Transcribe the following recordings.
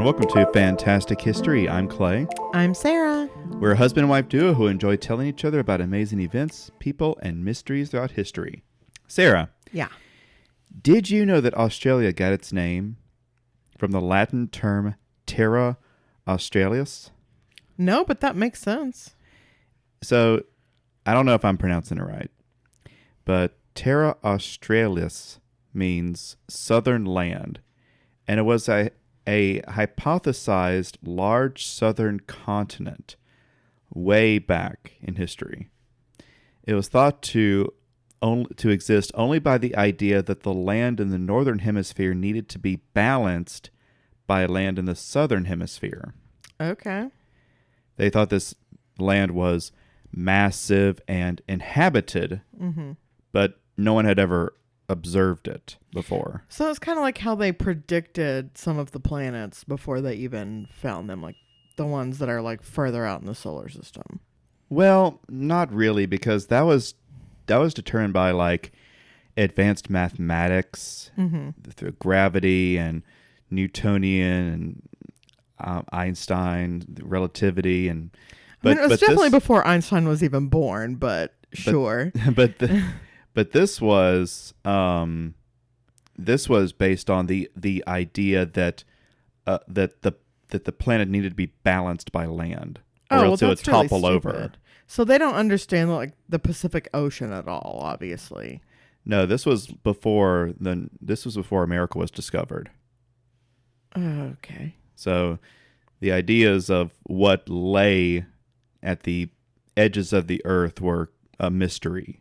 and welcome to Fantastic History. I'm Clay. I'm Sarah. We're a husband and wife duo who enjoy telling each other about amazing events, people, and mysteries throughout history. Sarah. Yeah. Did you know that Australia got its name from the Latin term Terra Australis? No, but that makes sense. So, I don't know if I'm pronouncing it right, but Terra Australis means southern land, and it was a hypothesized large southern continent way back in history. It was thought to exist only by the idea that the land in the northern hemisphere needed to be balanced by land in the southern hemisphere. Okay. They thought this land was massive and inhabited, but no one had ever observed it before. So it's kind of like how they predicted some of the planets before they even found them, like the ones that are like further out in the solar system. Well, not really, because that was determined by like advanced mathematics, through gravity and Newtonian and Einstein, relativity, and it was definitely before Einstein was even born, but sure. But this was based on the idea that the planet needed to be balanced by land, or else it would topple really over. So they don't understand like the Pacific Ocean at all, obviously. No, this was before America was discovered. Okay. So the ideas of what lay at the edges of the earth were a mystery.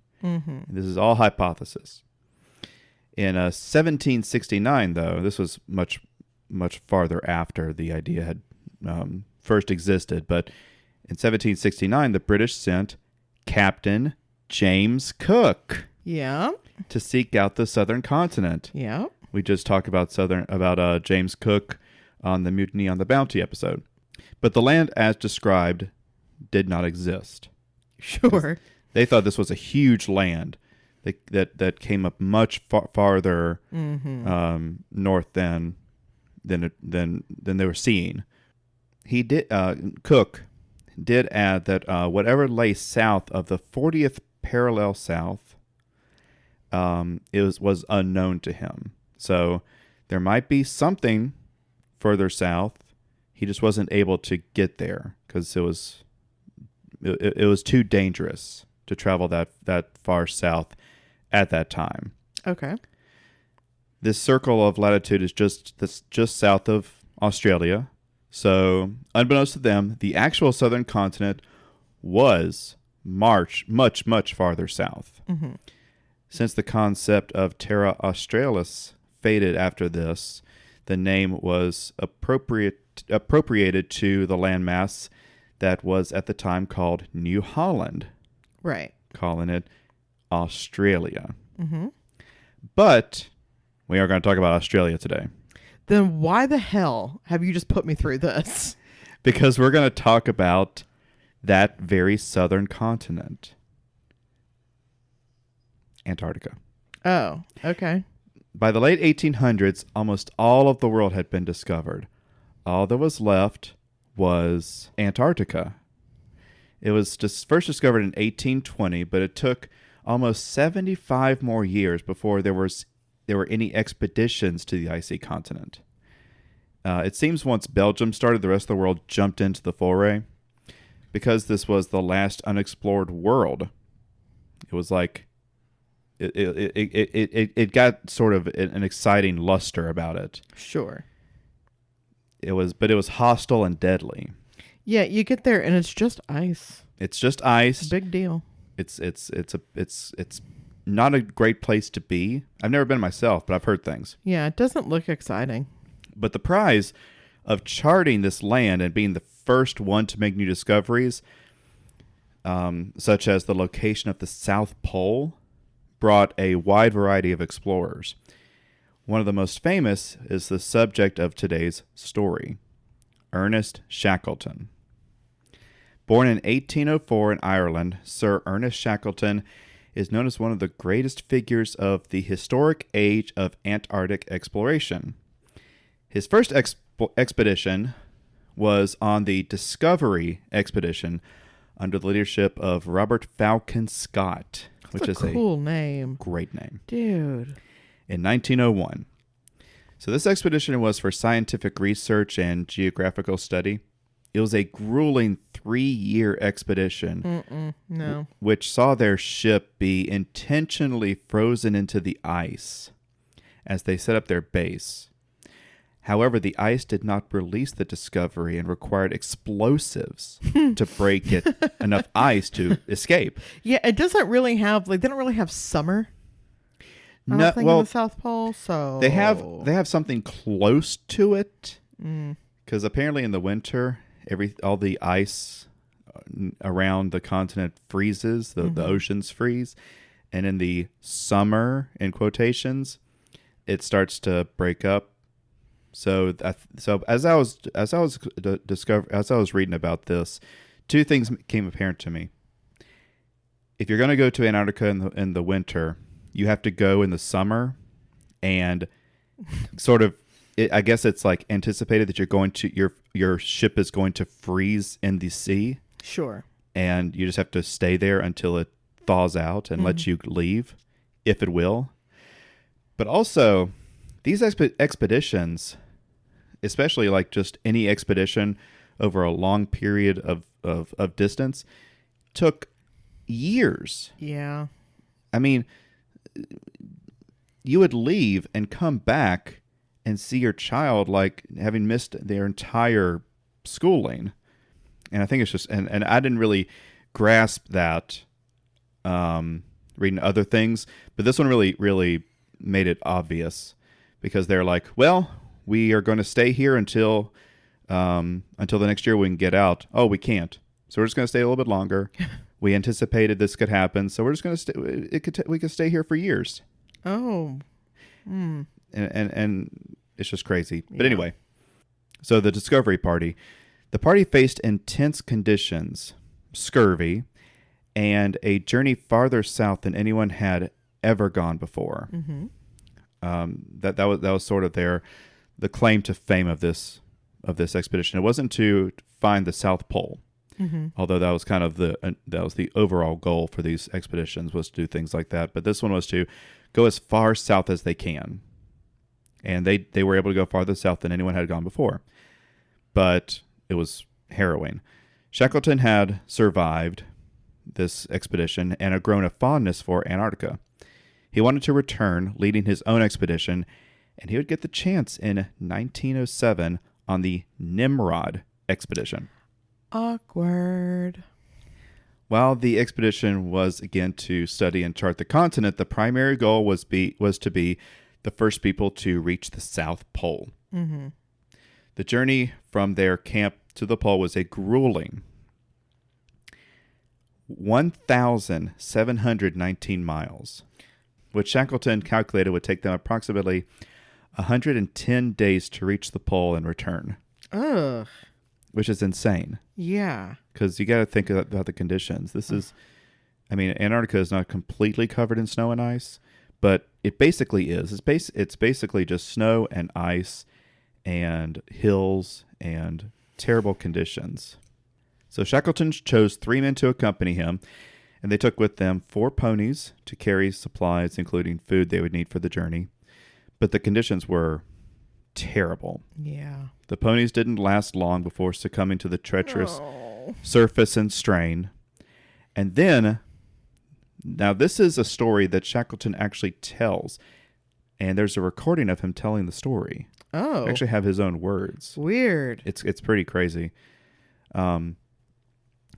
This is all hypothesis. In 1769, though, this was much farther after the idea had first existed, but in 1769, the British sent Captain James Cook to seek out the southern continent. Yeah. We just talked about James Cook on the Mutiny on the Bounty episode. But the land as described did not exist. Sure. They thought this was a huge land that came up much farther north than they were seeing. Cook did add that whatever lay south of the 40th parallel south, was unknown to him. So there might be something further south. He just wasn't able to get there because it was too dangerous to travel that far south at that time. Okay. This circle of latitude is just south of Australia. So, unbeknownst to them, the actual southern continent was much farther south. Since the concept of Terra Australis faded after this, the name was appropriated to the landmass that was at the time called New Holland. Right. Calling it Australia. But we are going to talk about Australia today. Then why the hell have you just put me through this? Because we're going to talk about that very southern continent. Antarctica. Oh, okay. By the late 1800s, almost all of the world had been discovered. All that was left was Antarctica. It was first discovered in 1820, but it took almost 75 more years before there were any expeditions to the icy continent. It seems once Belgium started, the rest of the world jumped into the foray. Because this was the last unexplored world, it was like it got sort of an exciting luster about it. Sure. It was hostile and deadly. Yeah, you get there and it's just ice. It's just ice. Big deal. It's not a great place to be. I've never been myself, but I've heard things. Yeah, it doesn't look exciting. But the prize of charting this land and being the first one to make new discoveries, such as the location of the South Pole, brought a wide variety of explorers. One of the most famous is the subject of today's story, Ernest Shackleton. Born in 1804 in Ireland, Sir Ernest Shackleton is known as one of the greatest figures of the historic age of Antarctic exploration. His first expedition was on the Discovery expedition under the leadership of Robert Falcon Scott, which is a cool name. Great name. Dude. In 1901. So this expedition was for scientific research and geographical study. It was a grueling 3-year expedition, which saw their ship be intentionally frozen into the ice as they set up their base. However, the ice did not release the Discovery and required explosives to break it enough ice to escape. Yeah, it doesn't really have, they don't really have summer. I don't think in the South Pole, so they have something close to it, because apparently in the winter, all the ice around the continent freezes, the oceans freeze, and in the summer, in quotations, it starts to break up. So as I was reading about this, two things became apparent to me. If you're going to go to Antarctica in the winter, you have to go in the summer, and sort of, I guess it's like anticipated that you're going to your ship is going to freeze in the sea. Sure. And you just have to stay there until it thaws out and let you leave, if it will. But also, these expeditions, especially like just any expedition over a long period of distance, took years. Yeah. I mean, you would leave and come back and see your child like having missed their entire schooling. And I think it's just, and I didn't really grasp that reading other things, but this one really, really made it obvious, because they're like, well, we are going to stay here until the next year we can get out. Oh, we can't. So we're just going to stay a little bit longer. We anticipated this could happen, so we're just going to stay. We could stay here for years. Oh. And it's just crazy. But anyway, so the Discovery Party. The party faced intense conditions, scurvy, and a journey farther south than anyone had ever gone before. Mm-hmm. That was sort of the claim to fame of this expedition. It wasn't to find the South Pole. Mm-hmm. Although that was kind of the overall goal for these expeditions, was to do things like that. But this one was to go as far south as they can. And they were able to go farther south than anyone had gone before. But it was harrowing. Shackleton had survived this expedition and had grown a fondness for Antarctica. He wanted to return, leading his own expedition, and he would get the chance in 1907 on the Nimrod expedition. Awkward. While the expedition was again to study and chart the continent, the primary goal was to be the first people to reach the South Pole. Mm-hmm. The journey from their camp to the pole was a grueling 1,719 miles, which Shackleton calculated would take them approximately 110 days to reach the pole and return. Ugh. Which is insane. Yeah. Because you got to think about the conditions. This is, I mean, Antarctica is not completely covered in snow and ice, but it basically is. It's basically just snow and ice and hills and terrible conditions. So Shackleton chose 3 men to accompany him, and they took with them 4 ponies to carry supplies, including food they would need for the journey. But the conditions were terrible. Yeah. The ponies didn't last long before succumbing to the treacherous surface and strain. And then, now this is a story that Shackleton actually tells, and there's a recording of him telling the story. Oh. I actually have his own words. Weird. It's pretty crazy.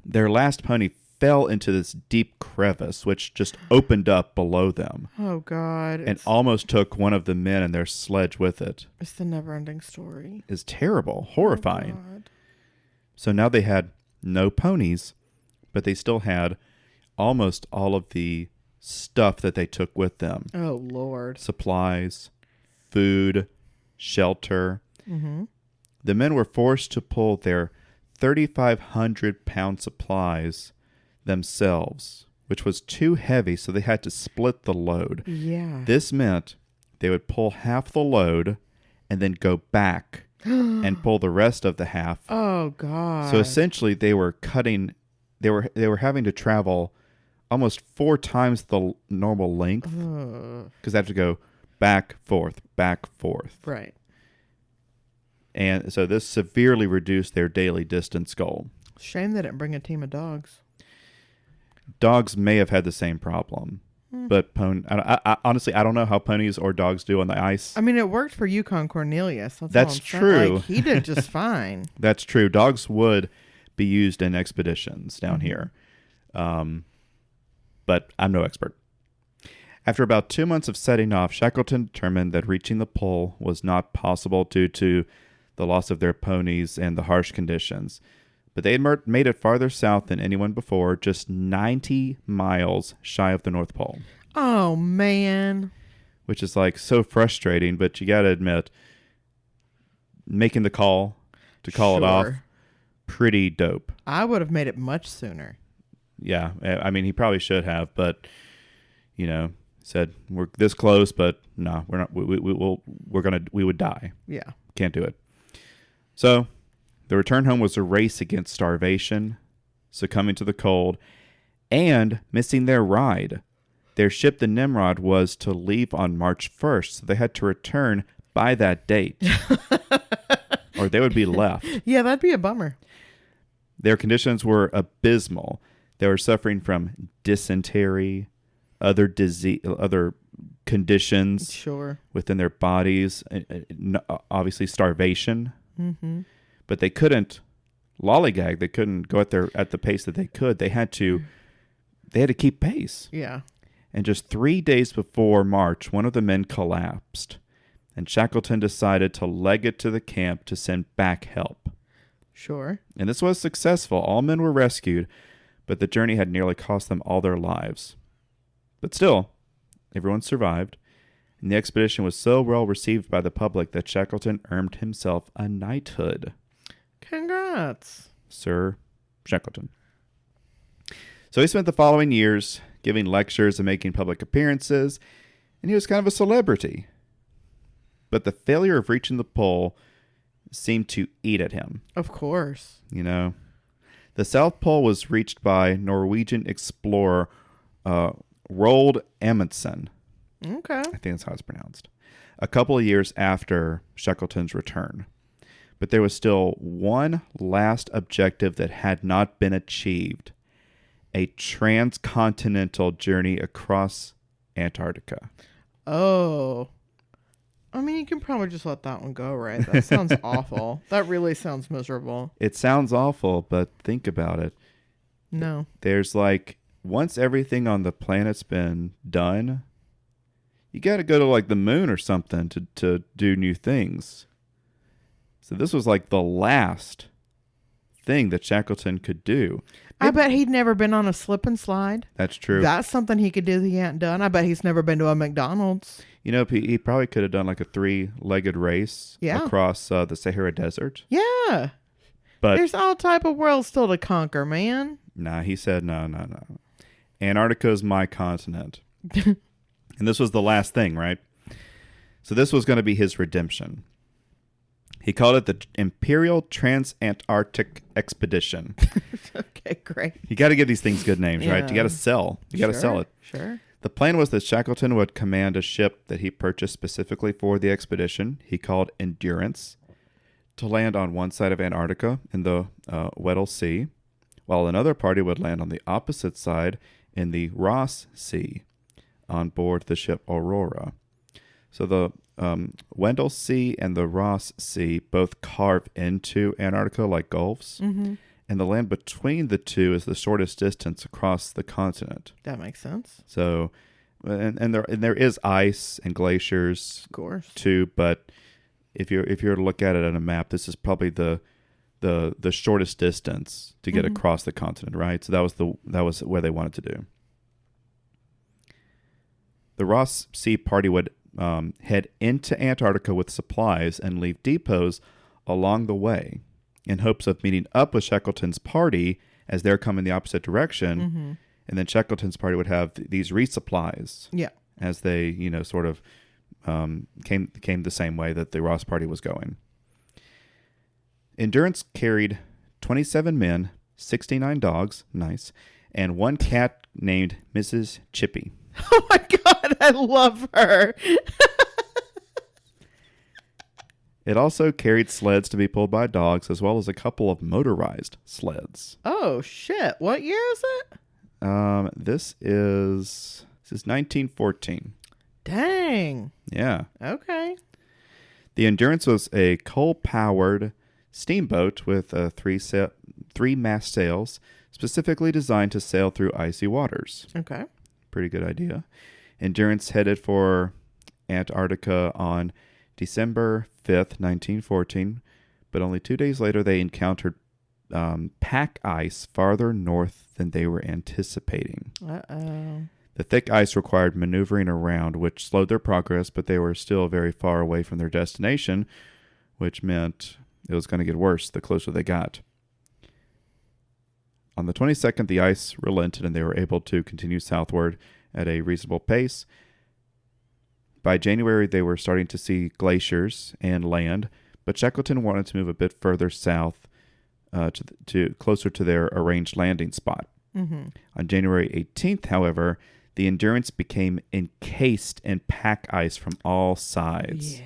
Their last pony fell into this deep crevice, which just opened up below them. Oh, God. And almost took one of the men and their sledge with it. It's the never-ending story. It's terrible, horrifying. Oh, God. So now they had no ponies, but they still had almost all of the stuff that they took with them. Oh, Lord. Supplies, food, shelter. Mm-hmm. The men were forced to pull their 3,500-pound supplies themselves, which was too heavy, so they had to split the load. Yeah. This meant they would pull half the load and then go back and pull the rest of the half. Oh God. So essentially they were having to travel almost 4 times the normal length because they have to go back, forth. Right. And so this severely reduced their daily distance goal. Shame they didn't bring a team of dogs. Dogs may have had the same problem, but I honestly, I don't know how ponies or dogs do on the ice. I mean, it worked for Yukon Cornelius. That's true. Like, he did just fine. That's true. Dogs would be used in expeditions down here. But I'm no expert. After about 2 months of setting off, Shackleton determined that reaching the pole was not possible due to the loss of their ponies and the harsh conditions. But they had made it farther south than anyone before, just 90 miles shy of the North Pole. Oh, man. Which is like so frustrating, but you got to admit, making the call to call it off, pretty dope. I would have made it much sooner. Yeah, I mean, he probably should have, but, you know, said, we're this close, but no, we're not, we would die. Yeah. Can't do it. So the return home was a race against starvation, succumbing to the cold, and missing their ride. Their ship, the Nimrod, was to leave on March 1st, so they had to return by that date, or they would be left. Yeah, that'd be a bummer. Their conditions were abysmal. They were suffering from dysentery, other conditions within their bodies, obviously starvation. Mm-hmm. But they couldn't lollygag. They couldn't go at the pace that they could. They had to keep pace. Yeah. And just 3 days before March, one of the men collapsed, and Shackleton decided to leg it to the camp to send back help. Sure. And this was successful. All men were rescued, but the journey had nearly cost them all their lives. But still, everyone survived, and the expedition was so well received by the public that Shackleton earned himself a knighthood. Congrats, Sir Shackleton. So he spent the following years giving lectures and making public appearances, and he was kind of a celebrity. But the failure of reaching the pole seemed to eat at him. Of course. You know, the South Pole was reached by Norwegian explorer Roald Amundsen. Okay. I think that's how it's pronounced. A couple of years after Shackleton's return. But there was still one last objective that had not been achieved. A transcontinental journey across Antarctica. Oh. I mean, you can probably just let that one go, right? That sounds awful. That really sounds miserable. It sounds awful, but think about it. No. There's like, once everything on the planet's been done, you got to go to like the moon or something to do new things. So this was like the last thing that Shackleton could do. I bet he'd never been on a slip and slide. That's true. That's something he could do that he hadn't done. I bet he's never been to a McDonald's. You know, he probably could have done like a 3-legged race across the Sahara Desert. Yeah. But there's all type of worlds still to conquer, man. Nah, he said, no. Antarctica is my continent. And this was the last thing, right? So this was going to be his redemption. He called it the Imperial Trans-Antarctic Expedition. Okay, great. You got to give these things good names, right? You got to sell. You got to sell it. Sure. The plan was that Shackleton would command a ship that he purchased specifically for the expedition, he called Endurance, to land on one side of Antarctica in the Weddell Sea, while another party would land on the opposite side in the Ross Sea on board the ship Aurora. So the Weddell Sea and the Ross Sea both carve into Antarctica like gulfs, and the land between the two is the shortest distance across the continent. That makes sense. So, and there is ice and glaciers, of course, too. But if you're to look at it on a map, this is probably the shortest distance to get across the continent, right? So that was where they wanted to do. The Ross Sea party would head into Antarctica with supplies and leave depots along the way in hopes of meeting up with Shackleton's party as they're coming the opposite direction. And then Shackleton's party would have these resupplies as they, sort of came the same way that the Ross party was going. Endurance carried 27 men, 69 dogs, nice, and one cat named Mrs. Chippy. Oh my God, I love her. It also carried sleds to be pulled by dogs, as well as a couple of motorized sleds. Oh shit! What year is it? This is 1914. Dang. Yeah. Okay. The Endurance was a coal-powered steamboat with three mast sails, specifically designed to sail through icy waters. Okay. Pretty good idea. Endurance headed for Antarctica on December 5th, 1914, but only 2 days later they encountered pack ice farther north than they were anticipating. Uh-oh. The thick ice required maneuvering around, which slowed their progress, but they were still very far away from their destination, which meant it was going to get worse the closer they got. On the 22nd, the ice relented and they were able to continue southward at a reasonable pace. By January, they were starting to see glaciers and land, but Shackleton wanted to move a bit further south to closer to their arranged landing spot. Mm-hmm. On January 18th, however, the Endurance became encased in pack ice from all sides,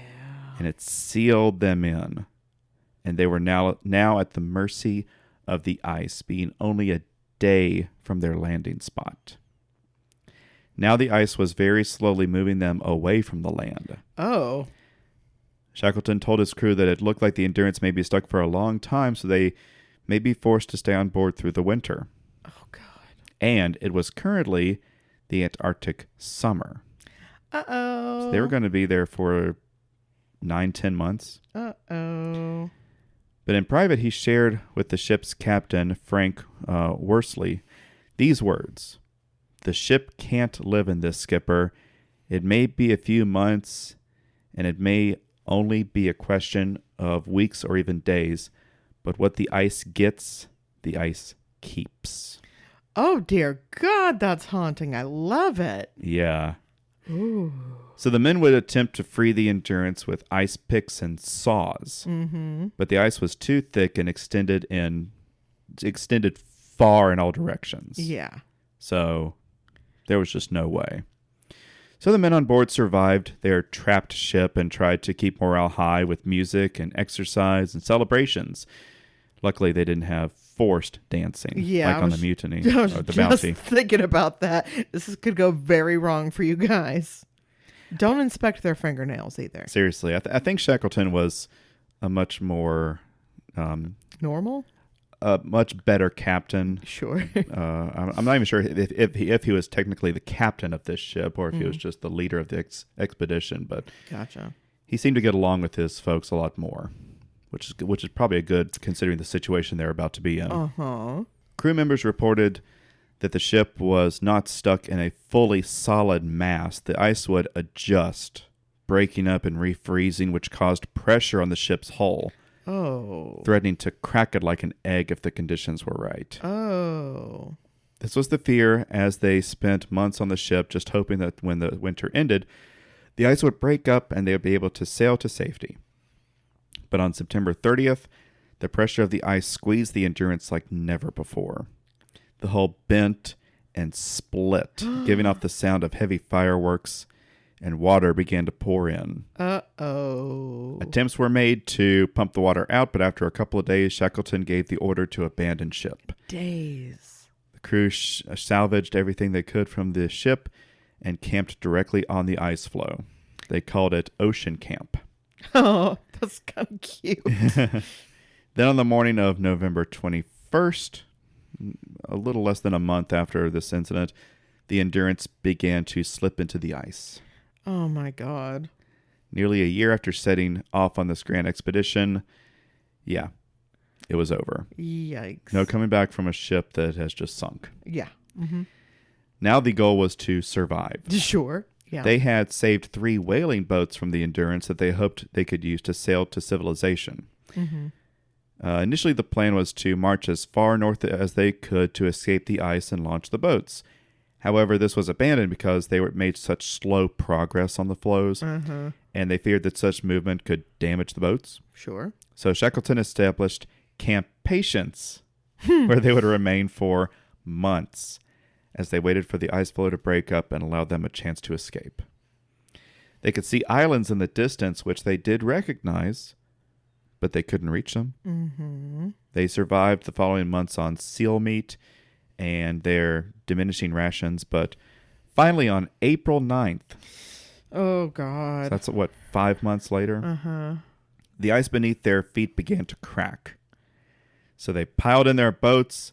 and it sealed them in. And they were now at the mercy of the ice, being only a day from their landing spot. Now the ice was very slowly moving them away from the land. Oh. Shackleton told his crew that it looked like the Endurance may be stuck for a long time, so they may be forced to stay on board through the winter. Oh, God. And it was currently the Antarctic summer. Uh-oh. So they were going to be there for 9-10 months. Uh-oh. But in private, he shared with the ship's captain, Frank Worsley, these words: "The ship can't live in this, skipper. It may be a few months, and it may only be a question of weeks or even days, but what the ice gets, the ice keeps." Oh, dear God, that's haunting. I love it. Yeah. Ooh. So the men would attempt to free the Endurance with ice picks and saws, but the ice was too thick and extended far in all directions. Yeah. So there was just no way. So the men on board survived their trapped ship and tried to keep morale high with music and exercise and celebrations. Luckily, they didn't have forced dancing like on the Mutiny I was or the just Bounty. thinking about that. Could go very wrong for you guys. Don't inspect their fingernails either. Seriously, I think Shackleton was a much more... Normal? a much better captain. Sure. I'm not even sure if he was technically the captain of this ship or if he was just the leader of the expedition, but Gotcha. he seemed to get along with his folks a lot more, which is probably a good considering the situation they're about to be in. Uh-huh. Crew members reported that the ship was not stuck in a fully solid mass. The ice would adjust, breaking up and refreezing, which caused pressure on the ship's hull. Oh. Threatening to crack it like an egg if the conditions were right. Oh. This was the fear as they spent months on the ship, just hoping that when the winter ended, the ice would break up and they would be able to sail to safety. But on September 30th, the pressure of the ice squeezed the Endurance like never before. The hull bent and split, giving off the sound of heavy fireworks, and water began to pour in. Uh-oh. Attempts were made to pump the water out, but after a couple of days, Shackleton gave the order to abandon ship. Days. The crew salvaged everything they could from the ship and camped directly on the ice floe. They called it Ocean Camp. Oh, that's kind of cute. Then on the morning of November 21st, a little less than a month after this incident, the Endurance began to slip into the ice. Oh, my God. Nearly a year after setting off on this grand expedition, it was over. Yikes. No coming back from a ship that has just sunk. Yeah. Mm-hmm. Now the goal was to survive. Sure. Yeah. They had saved 3 whaling boats from the Endurance that they hoped they could use to sail to civilization. Mm-hmm. Initially, the plan was to march as far north as they could to escape the ice and launch the boats. However, this was abandoned because they made such slow progress on the floes, and they feared that such movement could damage the boats. Sure. So Shackleton established Camp Patience, where they would remain for months as they waited for the ice floe to break up and allow them a chance to escape. They could see islands in the distance, which they did recognize, but they couldn't reach them. Mm-hmm. They survived the following months on seal meat and their diminishing rations, but finally on April 9th, Oh, so God. that's 5 months later, Uh-huh. the ice beneath their feet began to crack. So they piled in their boats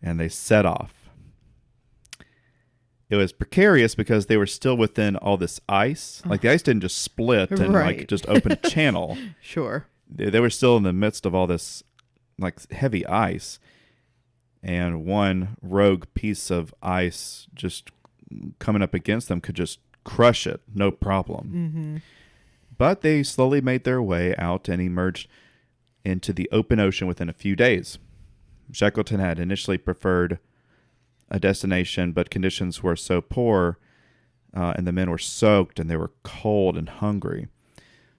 and they set off. It was precarious because they were still within all this ice. Like the ice didn't just split and Right. just open a channel. Sure. They were still in the midst of all this heavy ice. And one rogue piece of ice just coming up against them could just crush it, no problem. Mm-hmm. But they slowly made their way out and emerged into the open ocean within a few days. Shackleton had initially preferred a destination, but conditions were so poor and the men were soaked and they were cold and hungry.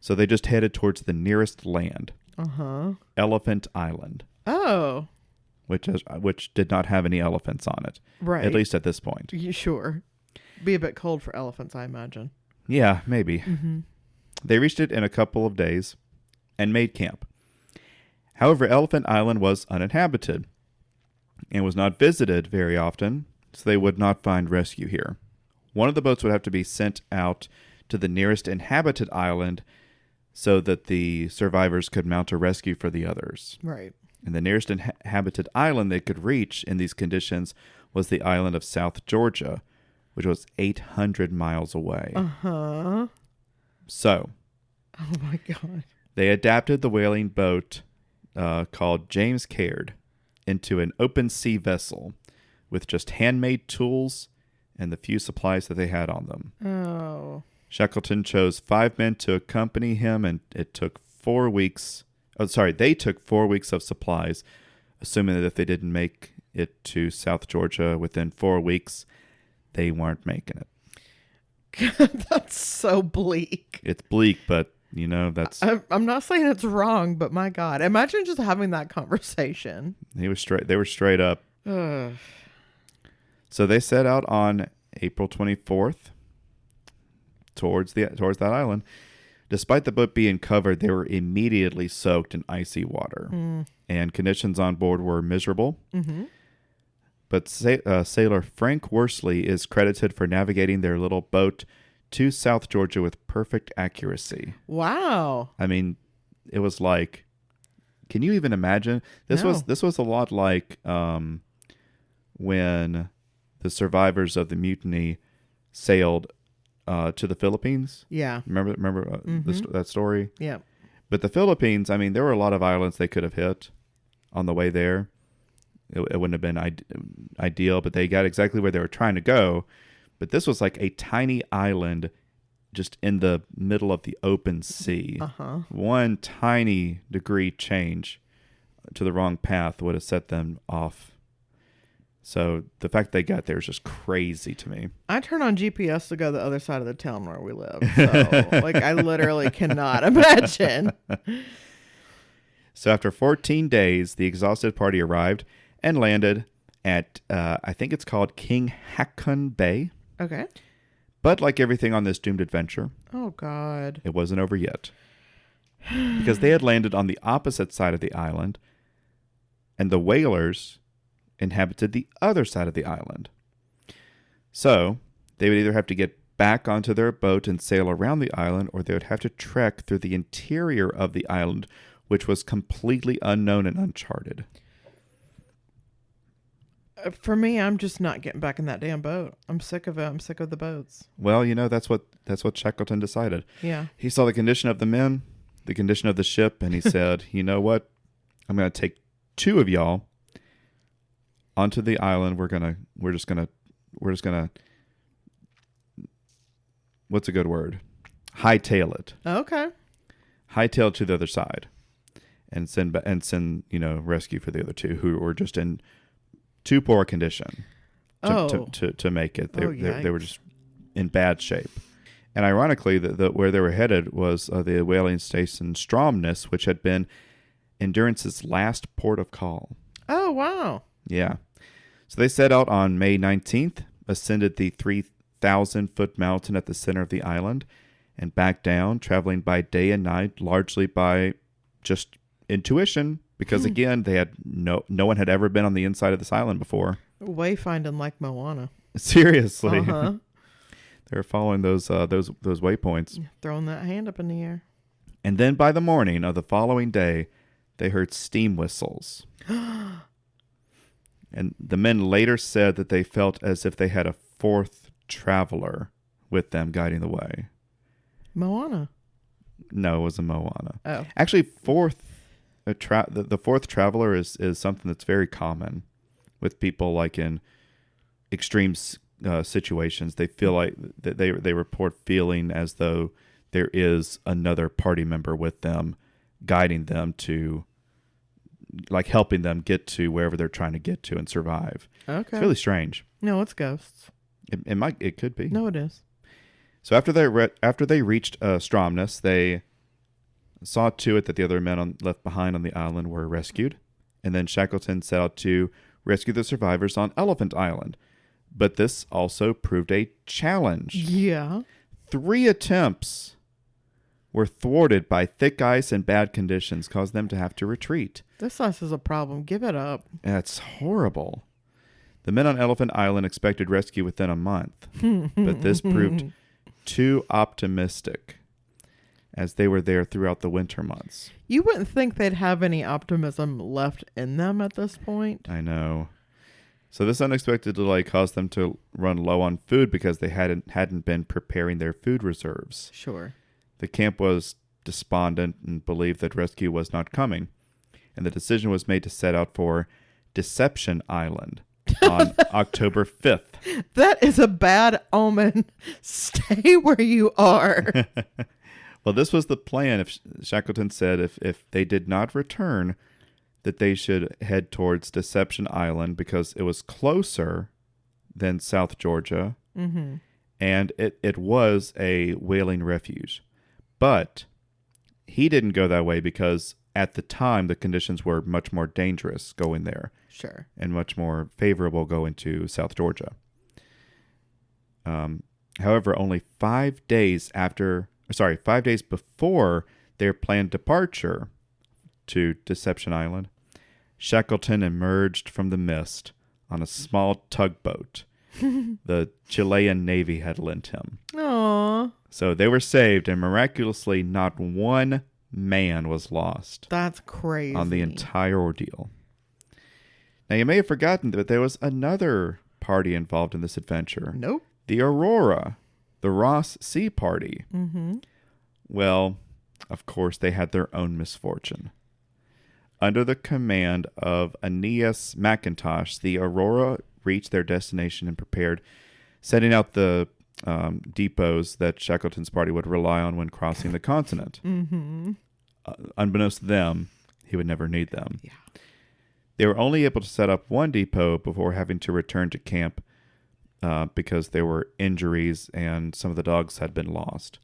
So they just headed towards the nearest land, Uh-huh. Elephant Island, Oh, which did not have any elephants on it, right. at least at this point. Sure. Be a bit cold for elephants, I imagine. Yeah, maybe. Mm-hmm. They reached it in a couple of days and made camp. However, Elephant Island was uninhabited and was not visited very often, so they would not find rescue here. One of the boats would have to be sent out to the nearest inhabited island so that the survivors could mount a rescue for the others. Right. And the nearest inhabited island they could reach in these conditions was the island of South Georgia, which was 800 miles away. Uh-huh. So, Oh, my God. they adapted the whaling boat called James Caird into an open sea vessel with just handmade tools and the few supplies that they had on them. Oh. Shackleton chose 5 men to accompany him, and it took 4 weeks. Oh, sorry, they took 4 weeks of supplies, assuming that if they didn't make it to South Georgia within 4 weeks, they weren't making it. That's so bleak. It's bleak, but that's I'm not saying it's wrong, but my God, imagine just having that conversation. they were straight up. Ugh. So they set out on April 24th towards that island. Despite the boat being covered, they were immediately soaked in icy water, and conditions on board were miserable. Mm-hmm. But sailor Frank Worsley is credited for navigating their little boat to South Georgia with perfect accuracy. Wow. I mean, it was like, can you even imagine? This No. was a lot like when the survivors of the mutiny sailed to the Philippines. Yeah. Remember that story? Yeah. But the Philippines, I mean, there were a lot of islands they could have hit on the way there. It wouldn't have been ideal, but they got exactly where they were trying to go. But this was like a tiny island just in the middle of the open sea. Uh-huh. One tiny degree change to the wrong path would have set them off. So the fact they got there is just crazy to me. I turn on GPS to go the other side of the town where we live. So, I literally cannot imagine. So after 14 days, the exhausted party arrived and landed at, I think it's called King Haakon Bay. Okay. But like everything on this doomed adventure, Oh, God. it wasn't over yet. Because they had landed on the opposite side of the island, and the whalers inhabited the other side of the island. So they would either have to get back onto their boat and sail around the island, or they would have to trek through the interior of the island, which was completely unknown and uncharted. For me, I'm just not getting back in that damn boat. I'm sick of it. I'm sick of the boats. Well, that's what Shackleton decided. Yeah. He saw the condition of the men, the condition of the ship, and he said, you know what? I'm going to take 2 of y'all onto the island. We're just gonna what's a good word? Hightail it. Okay. Hightail it to the other side, and send rescue for the other 2 who were just in too poor condition to make it. They were just in bad shape. And ironically, where they were headed was the whaling station Stromness, which had been Endurance's last port of call. Oh, wow. Yeah. So they set out on May 19th, ascended the 3,000-foot mountain at the center of the island, and back down, traveling by day and night, largely by just intuition, because again, they had no one had ever been on the inside of this island before. Wayfinding like Moana. Seriously. Uh-huh. They were following those waypoints. Throwing that hand up in the air. And then by the morning of the following day, they heard steam whistles. And the men later said that they felt as if they had a fourth traveler with them guiding the way. Moana. No, it wasn't Moana. Oh. Actually, the fourth traveler is something that's very common with people like in extreme situations. They feel like that they report feeling as though there is another party member with them, guiding them to, like, helping them get to wherever they're trying to get to and survive. Okay. It's really strange. No, it's ghosts. It could be. No, it is. So after they reached Stromness, they saw to it that the other men left behind on the island were rescued, and then Shackleton set out to rescue the survivors on Elephant Island. But this also proved a challenge. Yeah. 3 attempts were thwarted by thick ice and bad conditions, caused them to have to retreat. This ice is a problem. Give it up. That's horrible. The men on Elephant Island expected rescue within a month, but this proved too optimistic, as they were there throughout the winter months. You wouldn't think they'd have any optimism left in them at this point. I know. So this unexpected delay caused them to run low on food because they hadn't been preparing their food reserves. Sure. The camp was despondent and believed that rescue was not coming, and the decision was made to set out for Deception Island on October 5th. That is a bad omen. Stay where you are. Well, this was the plan. If Shackleton said if they did not return, that they should head towards Deception Island because it was closer than South Georgia, and it was a whaling refuge. But he didn't go that way because at the time the conditions were much more dangerous going there. Sure. And much more favorable going to South Georgia. However, only 5 days before their planned departure to Deception Island, Shackleton emerged from the mist on a small tugboat the Chilean Navy had lent him. Aww. So they were saved, and miraculously not one man was lost. That's crazy. On the entire ordeal. Now, you may have forgotten that there was another party involved in this adventure. Nope. The Aurora, the Ross Sea Party. Mm-hmm. Well, of course, they had their own misfortune. Under the command of Aeneas McIntosh, the Aurora reached their destination and prepared, setting out the depots that Shackleton's party would rely on when crossing the continent. Mm-hmm. Unbeknownst to them, he would never need them. Yeah. They were only able to set up one depot before having to return to camp because there were injuries and some of the dogs had been lost.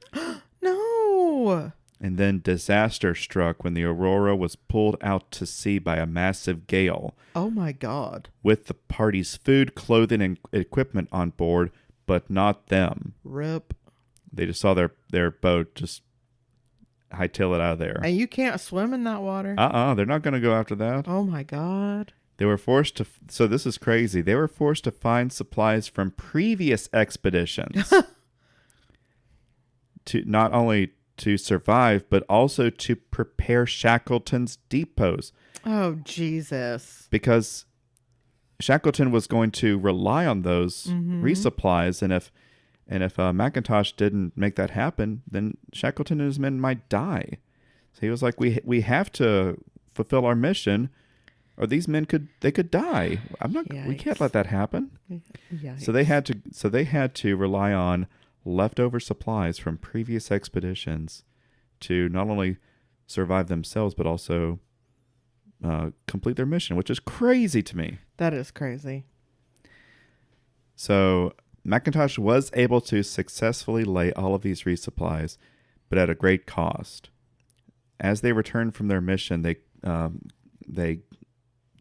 No! And then disaster struck when the Aurora was pulled out to sea by a massive gale. Oh my God. With the party's food, clothing, and equipment on board, but not them. Rip. They just saw their boat just hightail it out of there. And you can't swim in that water? They're not going to go after that. Oh my God. They were forced to, so this is crazy. They were forced to find supplies from previous expeditions to not only to survive, but also to prepare Shackleton's depots. Oh, Jesus. Because Shackleton was going to rely on those resupplies, and if McIntosh didn't make that happen, then Shackleton and his men might die. So he was like, we have to fulfill our mission, or these men could die. We can't let that happen. Yikes. So they had to rely on leftover supplies from previous expeditions to not only survive themselves but also complete their mission, which is crazy to me. That is crazy. So McIntosh was able to successfully lay all of these resupplies, but at a great cost. As they returned from their mission, they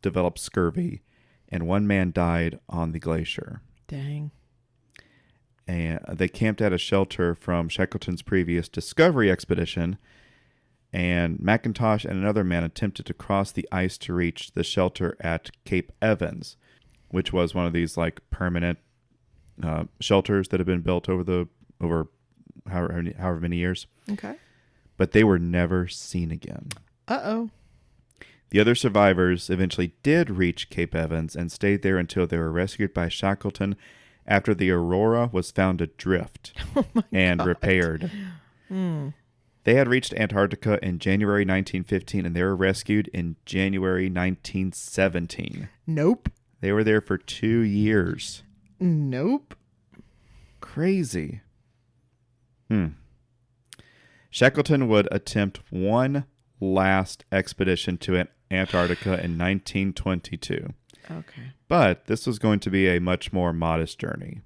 developed scurvy, and one man died on the glacier. Dang. And they camped at a shelter from Shackleton's previous discovery expedition, and McIntosh and another man attempted to cross the ice to reach the shelter at Cape Evans, which was one of these like permanent shelters that have been built over however many years. Okay. But they were never seen again. Uh-oh. The other survivors eventually did reach Cape Evans and stayed there until they were rescued by Shackleton after the Aurora was found adrift and repaired. They had reached Antarctica in January 1915, and they were rescued in January 1917. Nope. They were there for 2 years. Nope. Crazy. Shackleton would attempt one last expedition to Antarctica in 1922. Okay. But this was going to be a much more modest journey,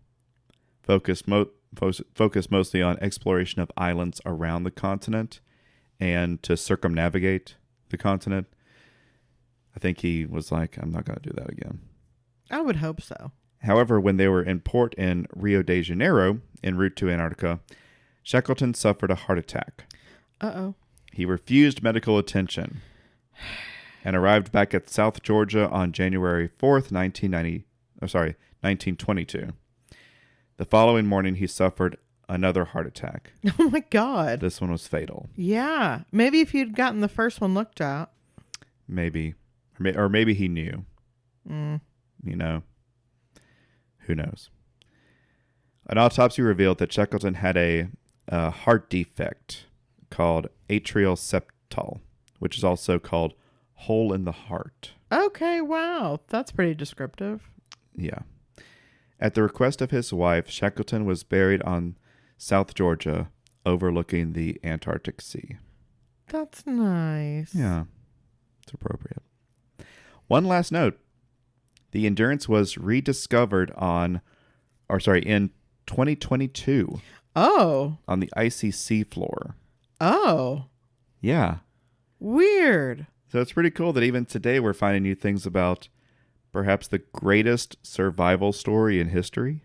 focused mostly on exploration of islands around the continent and to circumnavigate the continent. I think he was like, I'm not going to do that again. I would hope so. However, when they were in port in Rio de Janeiro, en route to Antarctica, Shackleton suffered a heart attack. Uh-oh. He refused medical attention and arrived back at South Georgia on January 4th, 1922. The following morning, he suffered another heart attack. Oh, my God. This one was fatal. Yeah. Maybe if you'd gotten the first one looked at. Maybe. Or maybe he knew. You know, who knows? An autopsy revealed that Shackleton had a heart defect called atrial septal, which is also called hole in the heart. Okay, wow. That's pretty descriptive. Yeah. At the request of his wife, Shackleton was buried on South Georgia, overlooking the Antarctic Sea. That's nice. Yeah, it's appropriate. One last note. The Endurance was rediscovered in 2022. Oh. On the icy seafloor. Oh. Yeah. Weird. So it's pretty cool that even today we're finding new things about perhaps the greatest survival story in history.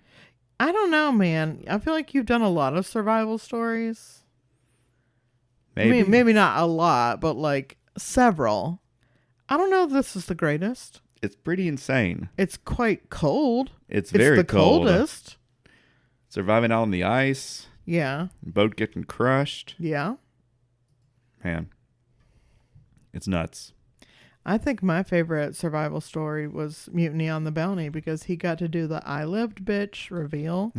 I don't know, man. I feel like you've done a lot of survival stories. Maybe. I mean, maybe not a lot, but like several. I don't know if this is the greatest. It's pretty insane. It's quite cold. It's very cold. Coldest. Surviving out on the ice. Yeah. Boat getting crushed. Yeah. Man. It's nuts. I think my favorite survival story was Mutiny on the Bounty because he got to do the I lived bitch reveal.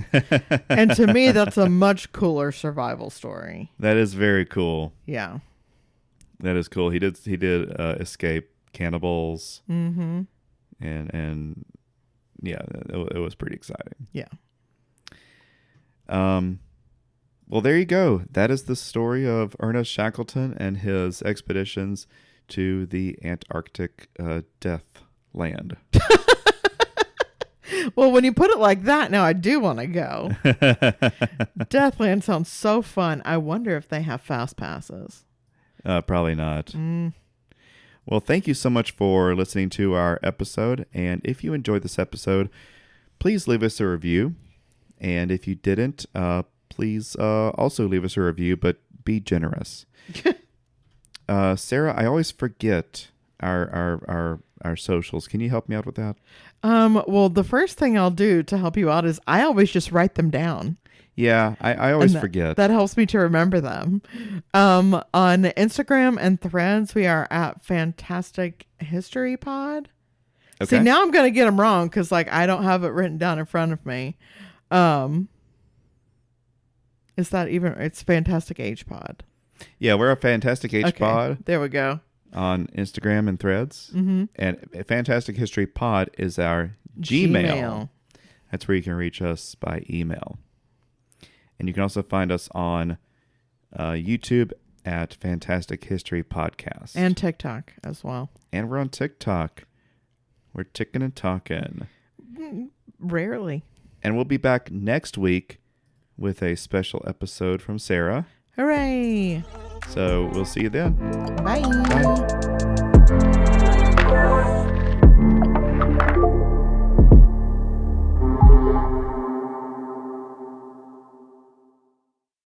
And to me, that's a much cooler survival story. That is very cool. Yeah. That is cool. He did escape cannibals. Mm-hmm. And yeah, it was pretty exciting. Yeah. Well, there you go. That is the story of Ernest Shackleton and his expeditions to the Antarctic death land. Well, when you put it like that, now I do want to go. Deathland sounds so fun. I wonder if they have fast passes. Probably not. Well, thank you so much for listening to our episode. And if you enjoyed this episode, please leave us a review. And if you didn't, please also leave us a review, but be generous. Sarah, I always forget our socials. Can you help me out with that? Well, the first thing I'll do to help you out is I always just write them down. Yeah, I always forget. That helps me to remember them. On Instagram and Threads, we are at Fantastic History Pod. Okay. See, now I'm going to get them wrong because like I don't have it written down in front of me. Is that even? It's Fantastic H Pod. Yeah, we're a Fantastic H Pod. There we go. On Instagram and Threads. Mm-hmm. And Fantastic History Pod is our Gmail. That's where you can reach us by email. And you can also find us on YouTube at Fantastic History Podcast. And TikTok as well. And we're on TikTok. We're ticking and talking. Rarely. And we'll be back next week with a special episode from Sarah. Hooray! So we'll see you then. Bye. Bye.